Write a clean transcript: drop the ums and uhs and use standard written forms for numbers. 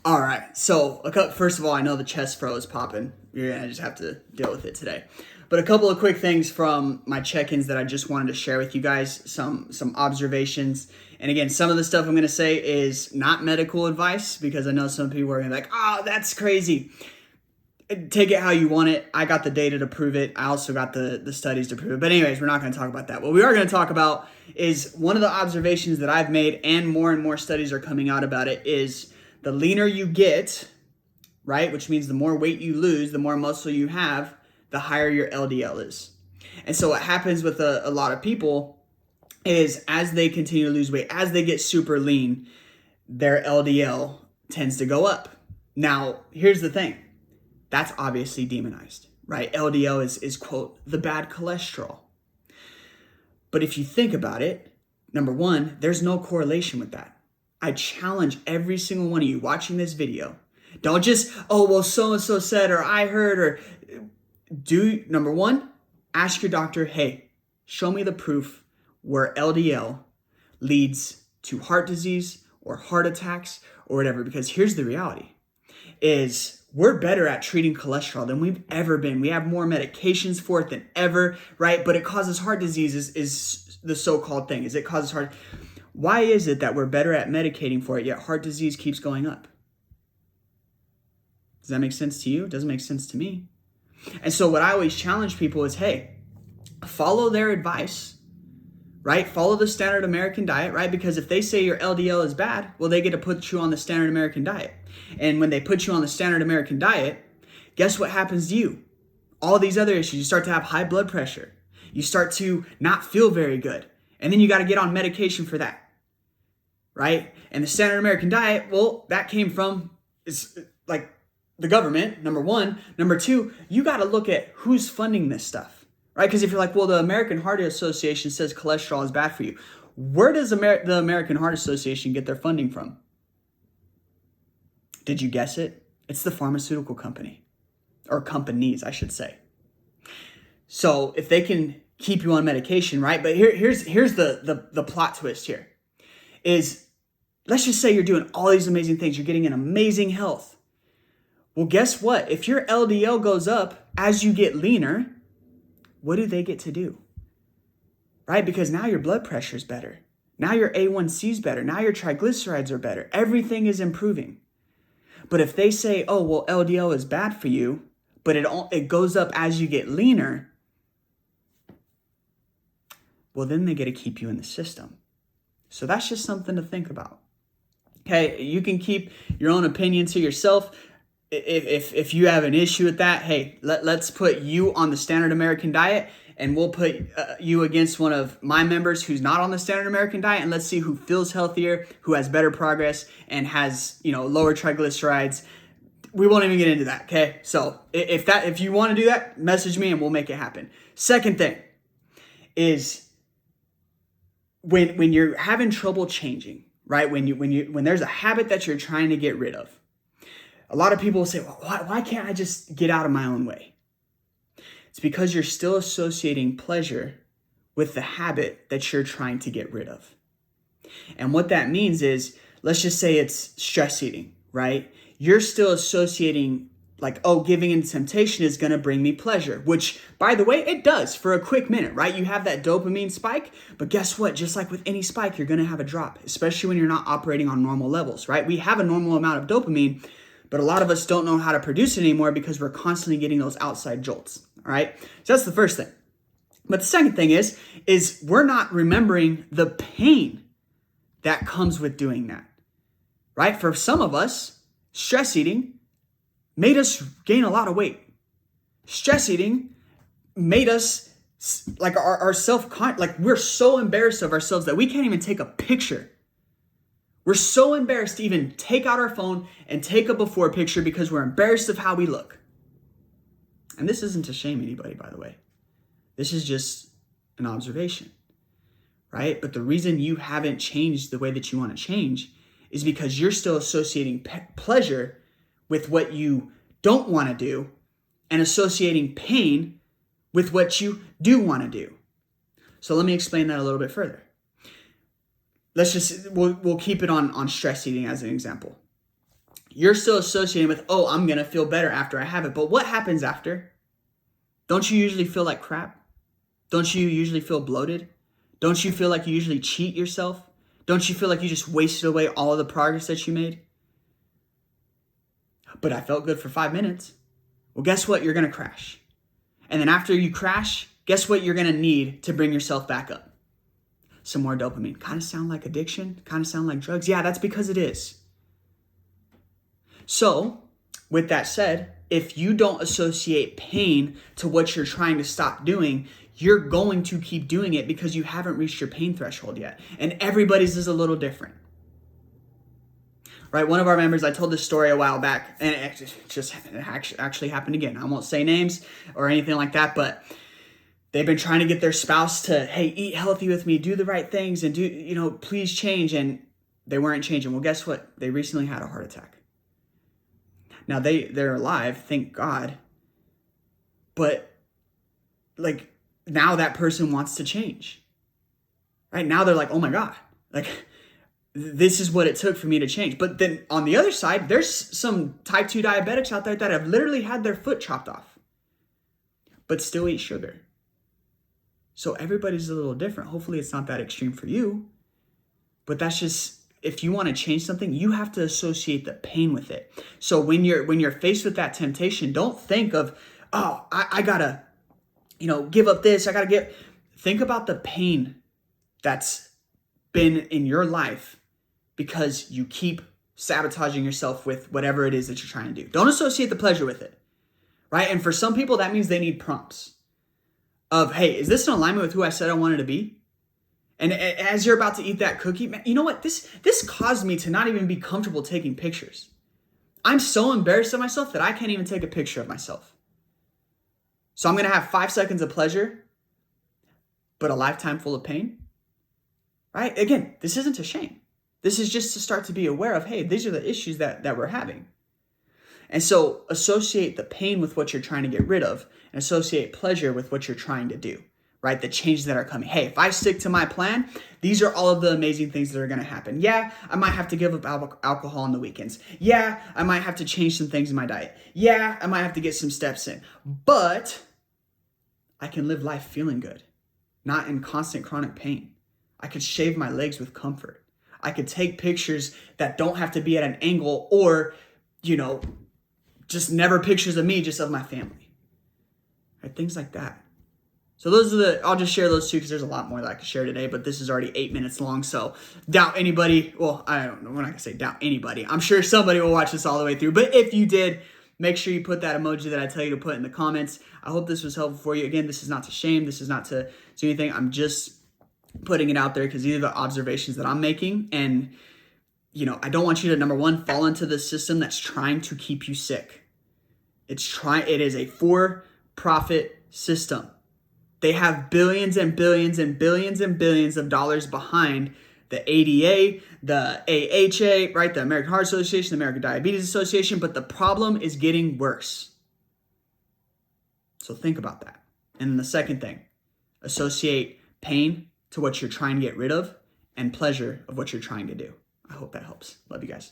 All right. So, first of all, I know the chest fro is popping. You're going to just have to deal with it today. But a couple of quick things from my check-ins that I just wanted to share with you guys, some observations. And again, some of the stuff I'm going to say is not medical advice because I know some people are going to be like, oh, that's crazy. Take it how you want it. I got the data to prove it. I also got the studies to prove it. But anyways, we're not going to talk about that. What we are going to talk about is one of the observations that I've made, and more studies are coming out about it, is the leaner you get, right, which means the more weight you lose, the more muscle you have, the higher your LDL is. And so what happens with a lot of people is as they continue to lose weight, as they get super lean, their LDL tends to go up. Now, here's the thing. That's obviously demonized, right? LDL is quote, the bad cholesterol. But if you think about it, number one, there's no correlation with that. I challenge every single one of you watching this video. Don't just, oh, well, so-and-so said, or I heard, or number one, ask your doctor, hey, show me the proof where LDL leads to heart disease or heart attacks or whatever. Because here's the reality is we're better at treating cholesterol than we've ever been. We have more medications for it than ever, right? But it causes heart disease is the so-called thing. It causes heart. Why is it that we're better at medicating for it, yet heart disease keeps going up? Does that make sense to you? It doesn't make sense to me. And so what I always challenge people is, hey, follow their advice, right? Follow the standard American diet, right? Because if they say your LDL is bad, well, they get to put you on the standard American diet. And when they put you on the standard American diet, guess what happens to you? All these other issues. You start to have high blood pressure. You start to not feel very good. And then you got to get on medication for that, right? And the standard American diet, well, that came from, it's like the government, number one. Number two, you got to look at who's funding this stuff, right? Because if you're like, well, the American Heart Association says cholesterol is bad for you. Where does the American Heart Association get their funding from? Did you guess it? It's the pharmaceutical company, or companies, I should say. So if they can keep you on medication, right? But here's the plot twist here is, let's just say you're doing all these amazing things. You're getting an amazing health. Well, guess what? If your LDL goes up as you get leaner, what do they get to do? Right? Because now your blood pressure is better. Now your A1C is better. Now your triglycerides are better. Everything is improving. But if they say, oh, well, LDL is bad for you, but it goes up as you get leaner, well, then they get to keep you in the system. So that's just something to think about. Okay, you can keep your own opinion to yourself. If you have an issue with that, hey, let's put you on the standard American diet, and we'll put you against one of my members who's not on the standard American diet, and let's see who feels healthier, who has better progress, and has lower triglycerides. We won't even get into that, okay? So if you want to do that, message me and we'll make it happen. Second thing is when you're having trouble changing, right? When there's a habit that you're trying to get rid of. A lot of people will say, well, why can't I just get out of my own way? It's because you're still associating pleasure with the habit that you're trying to get rid of. And what that means is, let's just say it's stress eating, right? You're still associating like, oh, giving in to temptation is going to bring me pleasure, which, by the way, it does for a quick minute, right? You have that dopamine spike, but guess what? Just like with any spike, you're going to have a drop, especially when you're not operating on normal levels, right? We have a normal amount of dopamine, but a lot of us don't know how to produce it anymore because we're constantly getting those outside jolts, all right? So that's the first thing. But the second thing is we're not remembering the pain that comes with doing that, right? For some of us, stress eating made us gain a lot of weight. Stress eating made us like our like we're so embarrassed of ourselves that we can't even take a picture. We're so embarrassed to even take out our phone and take a before picture because we're embarrassed of how we look. And this isn't to shame anybody, by the way. This is just an observation, right? But the reason you haven't changed the way that you want to change is because you're still associating pleasure with what you don't want to do and associating pain with what you do want to do. So let me explain that a little bit further. We'll keep it on stress eating as an example. you're still associating with, oh, I'm going to feel better after I have it. But what happens after? Don't you usually feel like crap? Don't you usually feel bloated? Don't you feel like you usually cheat yourself? Don't you feel like you just wasted away all of the progress that you made? But I felt good for 5 minutes. Well, guess what? You're going to crash. And then after you crash, guess what you're going to need to bring yourself back up? Some more dopamine. Kind of sound like addiction? Kind of sound like drugs? Yeah, that's because it is. So, with that said, if you don't associate pain to what you're trying to stop doing, you're going to keep doing it because you haven't reached your pain threshold yet. And everybody's is a little different. Right? One of our members, I told this story a while back, and it just actually happened again. I won't say names or anything like that, but they've been trying to get their spouse to, hey, eat healthy with me, do the right things, and please change. And they weren't changing. Well, guess what? They recently had a heart attack. Now they're alive, thank God. But like now that person wants to change. Right? Now they're like, oh my God, like this is what it took for me to change. But then on the other side, there's some type 2 diabetics out there that have literally had their foot chopped off, but still eat sugar. So everybody's a little different. Hopefully it's not that extreme for you, but that's just, if you want to change something, you have to associate the pain with it. So when you're faced with that temptation, don't think of, oh, I gotta, give up this. Think about the pain that's been in your life because you keep sabotaging yourself with whatever it is that you're trying to do. Don't associate the pleasure with it, right? And for some people, that means they need prompts of, hey, is this in alignment with who I said I wanted to be? And as you're about to eat that cookie, man, you know what? This caused me to not even be comfortable taking pictures. I'm so embarrassed of myself that I can't even take a picture of myself. So I'm going to have 5 seconds of pleasure, but a lifetime full of pain, right? Again, this isn't a shame. This is just to start to be aware of, hey, these are the issues that we're having. And so associate the pain with what you're trying to get rid of and associate pleasure with what you're trying to do. Right? The changes that are coming. Hey, if I stick to my plan, these are all of the amazing things that are going to happen. Yeah, I might have to give up alcohol on the weekends. Yeah, I might have to change some things in my diet. Yeah, I might have to get some steps in. But I can live life feeling good, not in constant chronic pain. I could shave my legs with comfort. I could take pictures that don't have to be at an angle or, just never pictures of me, just of my family. Right? Things like that. So I'll just share those two because there's a lot more that I could share today, but this is already 8 minutes long. So doubt anybody, well, I don't know, we're not going to say doubt anybody. I'm sure somebody will watch this all the way through, but if you did, make sure you put that emoji that I tell you to put in the comments. I hope this was helpful for you. Again, this is not to shame. This is not to do anything. I'm just putting it out there because these are the observations that I'm making. And, I don't want you to, number one, fall into the system that's trying to keep you sick. It is a for-profit system. They have billions and billions and billions and billions of dollars behind the ADA, the AHA, right? The American Heart Association, the American Diabetes Association, but the problem is getting worse. So think about that. And then the second thing, associate pain to what you're trying to get rid of and pleasure of what you're trying to do. I hope that helps. Love you guys.